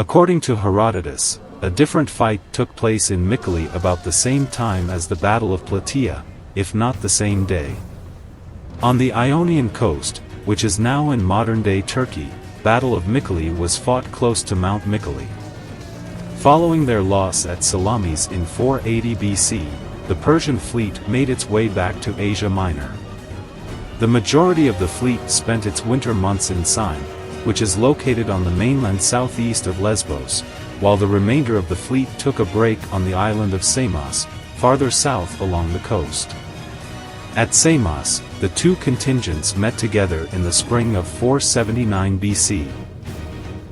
According to Herodotus, a different fight took place in Mycale about the same time as the Battle of Plataea, if not the same day. On the Ionian coast, which is now in modern-day Turkey, Battle of Mycale was fought close to Mount Mycale. Following their loss at Salamis in 480 BC, the Persian fleet made its way back to Asia Minor. The majority of the fleet spent its winter months in Syme, which is located on the mainland southeast of Lesbos, while the remainder of the fleet took a break on the island of Samos, farther south along the coast. At Samos, the two contingents met together in the spring of 479 BC.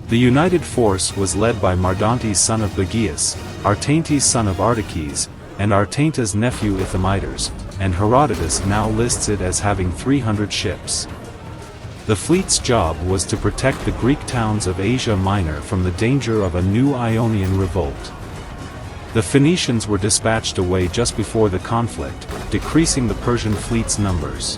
The united force was led by Mardontes son of Bagias, Artaintes son of Artaches, and Artainta's nephew Ithamidas, and Herodotus now lists it as having 300 ships. The fleet's job was to protect the Greek towns of Asia Minor from the danger of a new Ionian revolt. The Phoenicians were dispatched away just before the conflict, decreasing the Persian fleet's numbers.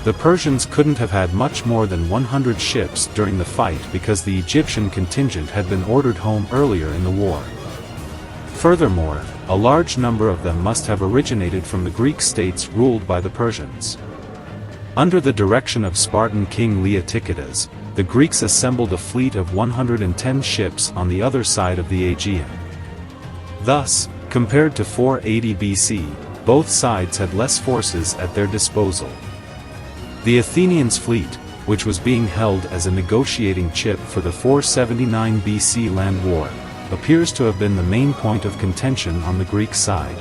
The Persians couldn't have had much more than 100 ships during the fight because the Egyptian contingent had been ordered home earlier in the war. Furthermore, a large number of them must have originated from the Greek states ruled by the Persians. Under the direction of Spartan king Leotychides, the Greeks assembled a fleet of 110 ships on the other side of the Aegean. Thus, compared to 480 BC, both sides had less forces at their disposal. The Athenians' fleet, which was being held as a negotiating chip for the 479 BC land war, appears to have been the main point of contention on the Greek side.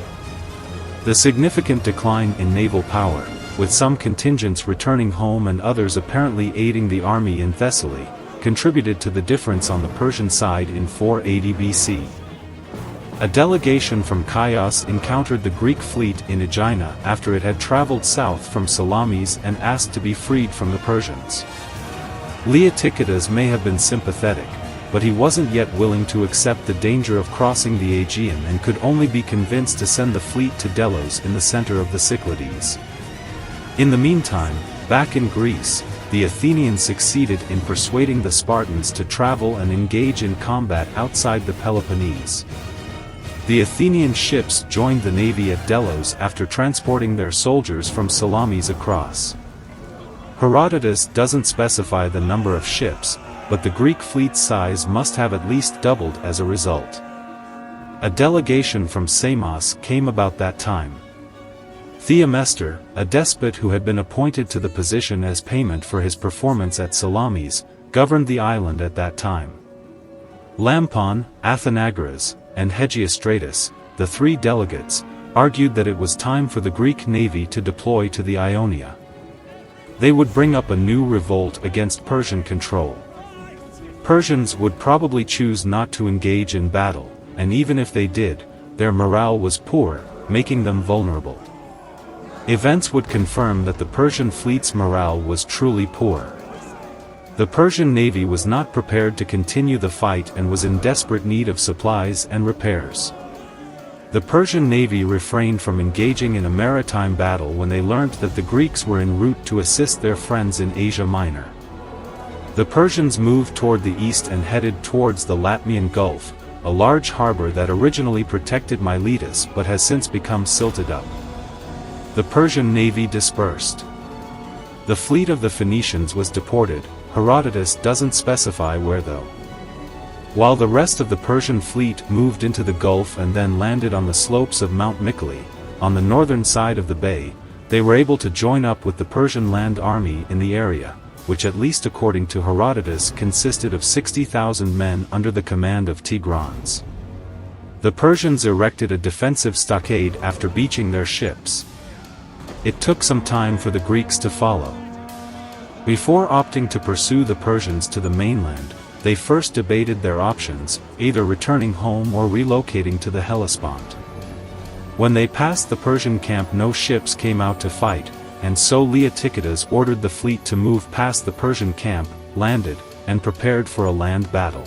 The significant decline in naval power, with some contingents returning home and others apparently aiding the army in Thessaly, contributed to the difference on the Persian side in 480 BC. A delegation from Chios encountered the Greek fleet in Aegina after it had traveled south from Salamis and asked to be freed from the Persians. Leotychides may have been sympathetic, but he wasn't yet willing to accept the danger of crossing the Aegean and could only be convinced to send the fleet to Delos in the center of the Cyclades. In the meantime, back in Greece, the Athenians succeeded in persuading the Spartans to travel and engage in combat outside the Peloponnese. The Athenian ships joined the navy at Delos after transporting their soldiers from Salamis across. Herodotus doesn't specify the number of ships, but the Greek fleet's size must have at least doubled as a result. A delegation from Samos came about that time. Theomester, a despot who had been appointed to the position as payment for his performance at Salamis, governed the island at that time. Lampon, Athenagoras, and Hegiostratus, the three delegates, argued that it was time for the Greek navy to deploy to the Ionia. They would bring up a new revolt against Persian control. Persians would probably choose not to engage in battle, and even if they did, their morale was poor, making them vulnerable. Events would confirm that the Persian fleet's morale was truly poor. The Persian navy was not prepared to continue the fight and was in desperate need of supplies and repairs. The Persian navy refrained from engaging in a maritime battle when they learned that the Greeks were en route to assist their friends in Asia Minor. The Persians moved toward the east and headed towards the Latmian Gulf, a large harbor that originally protected Miletus but has since become silted up. The Persian navy dispersed. The fleet of the Phoenicians was deported. Herodotus doesn't specify where though. While the rest of the Persian fleet moved into the Gulf and then landed on the slopes of Mount Mycale, on the northern side of the bay, they were able to join up with the Persian land army in the area, which at least according to Herodotus consisted of 60,000 men under the command of Tigranes. The Persians erected a defensive stockade after beaching their ships. It took some time for the Greeks to follow. Before opting to pursue the Persians to the mainland, they first debated their options, either returning home or relocating to the Hellespont. When they passed the Persian camp, no ships came out to fight, and so Leotychides ordered the fleet to move past the Persian camp, landed, and prepared for a land battle.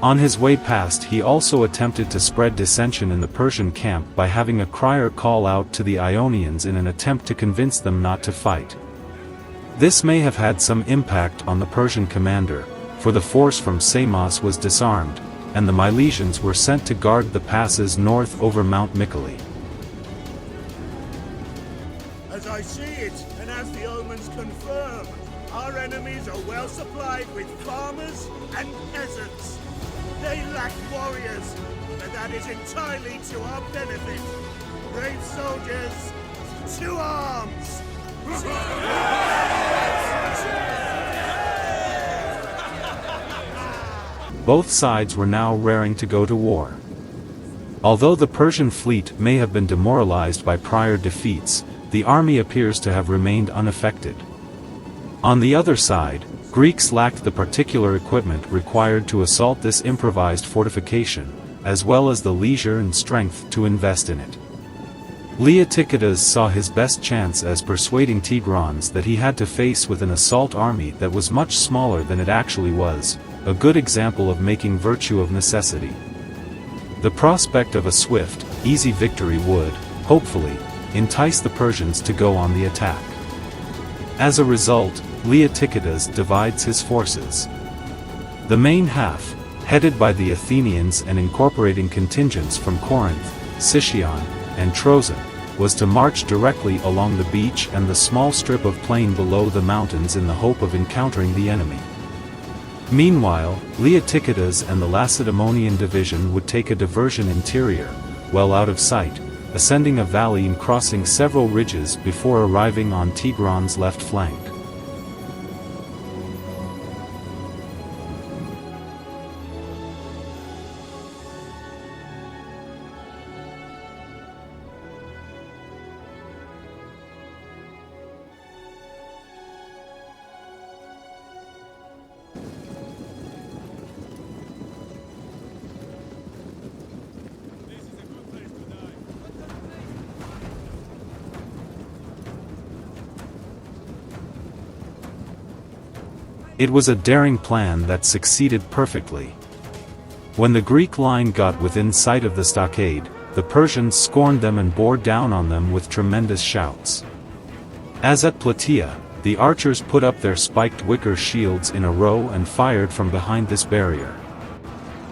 On his way past, he also attempted to spread dissension in the Persian camp by having a crier call out to the Ionians in an attempt to convince them not to fight. This may have had some impact on the Persian commander, for the force from Samos was disarmed, and the Milesians were sent to guard the passes north over Mount Mycale. As I see it, and as the omens confirm, our enemies are well supplied with farmers and peasants. They lack warriors, but that is entirely to our benefit. Brave soldiers, to arms! Both sides were now raring to go to war. Although the Persian fleet may have been demoralized by prior defeats, the army appears to have remained unaffected. On the other side, Greeks lacked the particular equipment required to assault this improvised fortification, as well as the leisure and strength to invest in it. Leotychides saw his best chance as persuading Tigranes that he had to face with an assault army that was much smaller than it actually was, a good example of making virtue of necessity. The prospect of a swift, easy victory would, hopefully, entice the Persians to go on the attack. As a result, Leotychides divides his forces. The main half, headed by the Athenians and incorporating contingents from Corinth, Sicyon, and Troezen, was to march directly along the beach and the small strip of plain below the mountains in the hope of encountering the enemy. Meanwhile, Leotychides and the Lacedaemonian division would take a diversion interior, well out of sight, ascending a valley and crossing several ridges before arriving on Tigranes' left flank. It was a daring plan that succeeded perfectly. When the Greek line got within sight of the stockade, the Persians scorned them and bore down on them with tremendous shouts. As at Plataea, the archers put up their spiked wicker shields in a row and fired from behind this barrier.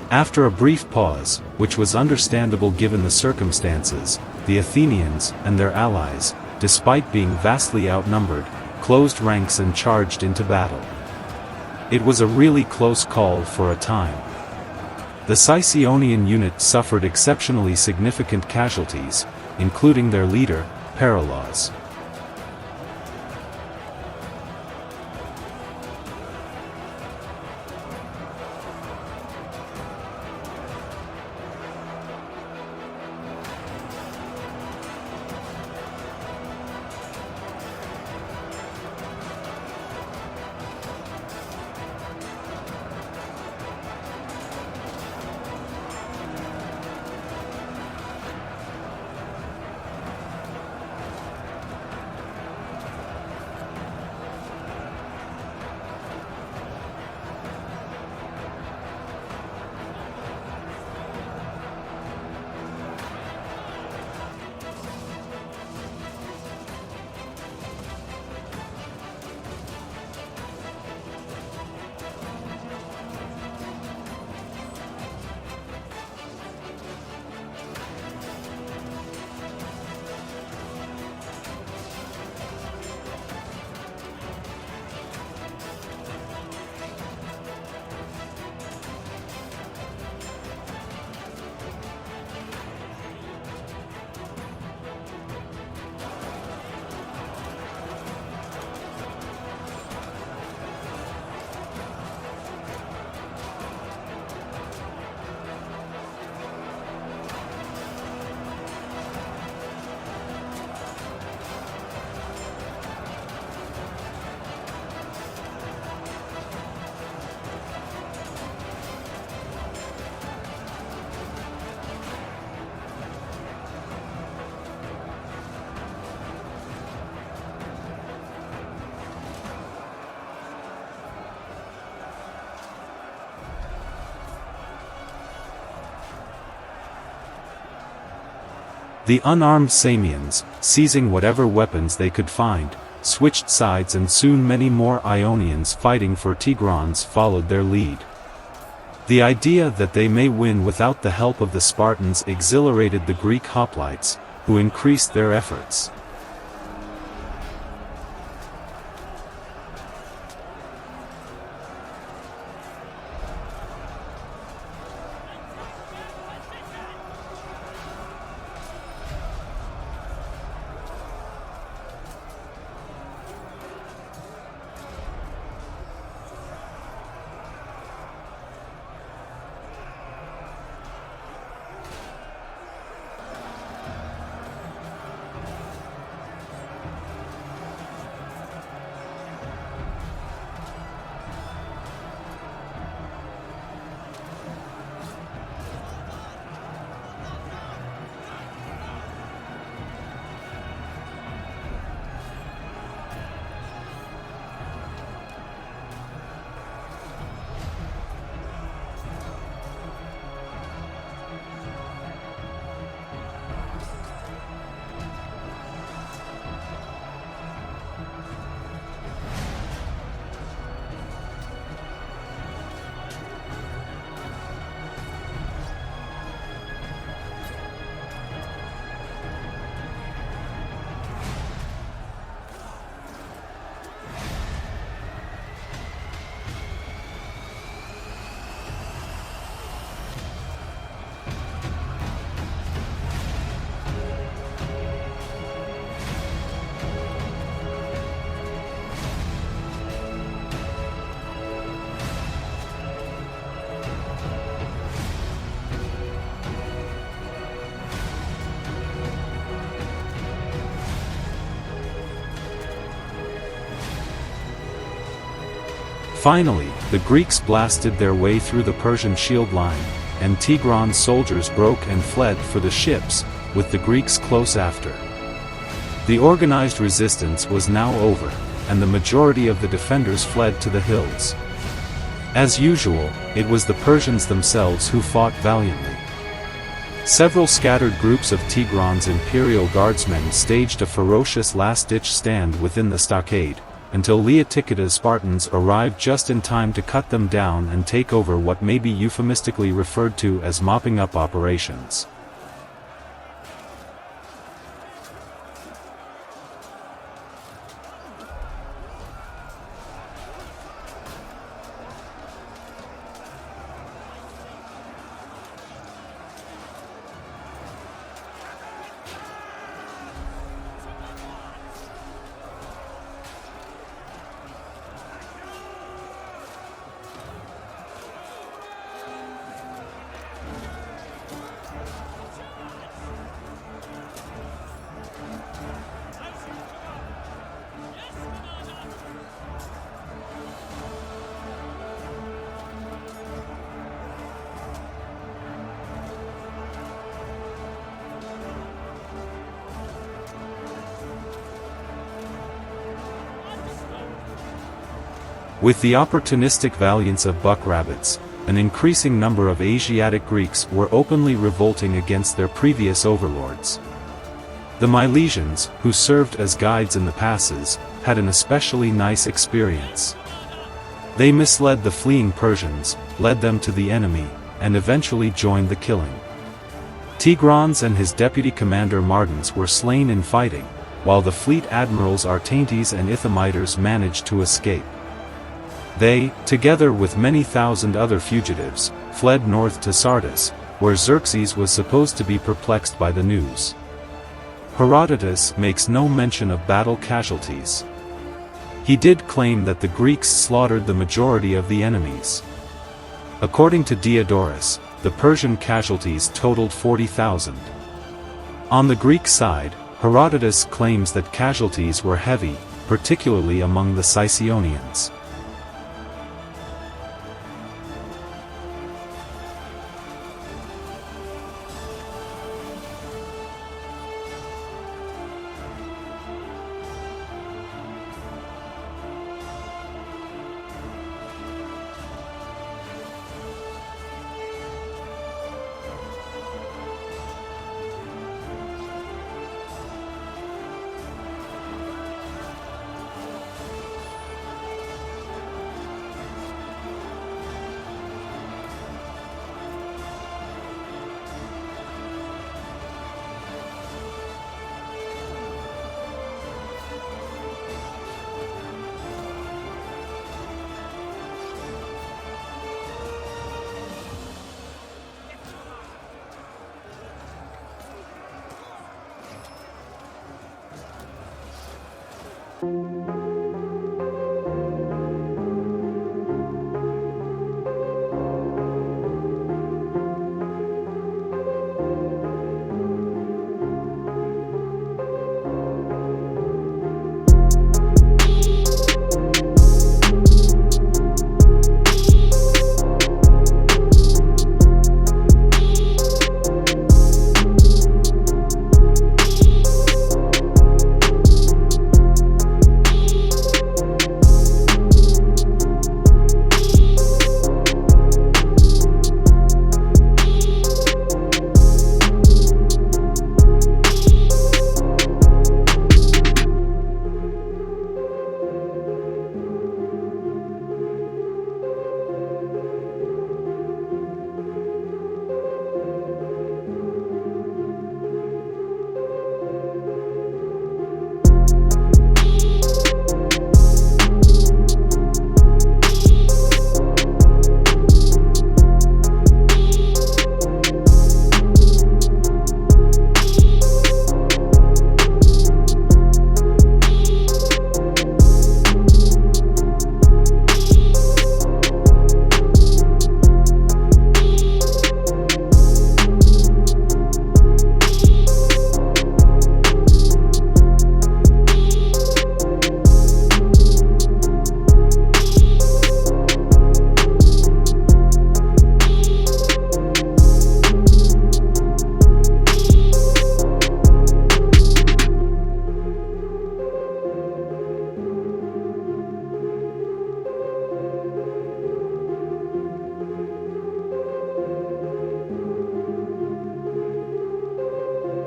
After a brief pause, which was understandable given the circumstances, the Athenians and their allies, despite being vastly outnumbered, closed ranks and charged into battle. It was a really close call for a time. The Sicyonian unit suffered exceptionally significant casualties, including their leader, Paralaus. The unarmed Samians, seizing whatever weapons they could find, switched sides, and soon many more Ionians fighting for Tigrans followed their lead. The idea that they may win without the help of the Spartans exhilarated the Greek hoplites, who increased their efforts. Finally, the Greeks blasted their way through the Persian shield line, and Tigran's soldiers broke and fled for the ships, with the Greeks close after. The organized resistance was now over, and the majority of the defenders fled to the hills. As usual, it was the Persians themselves who fought valiantly. Several scattered groups of Tigran's imperial guardsmen staged a ferocious last-ditch stand within the stockade, until Leotychida's Spartans arrived just in time to cut them down and take over what may be euphemistically referred to as mopping up operations. With the opportunistic valiance of buck rabbits, an increasing number of Asiatic Greeks were openly revolting against their previous overlords. The Milesians, who served as guides in the passes, had an especially nice experience. They misled the fleeing Persians, led them to the enemy, and eventually joined the killing. Tigranes and his deputy commander Mardons were slain in fighting, while the fleet admirals Artaintes and Ithomiders managed to escape. They, together with many thousand other fugitives, fled north to Sardis, where Xerxes was supposed to be perplexed by the news. Herodotus makes no mention of battle casualties. He did claim that the Greeks slaughtered the majority of the enemies. According to Diodorus, the Persian casualties totaled 40,000. On the Greek side, Herodotus claims that casualties were heavy, particularly among the Sicyonians. you.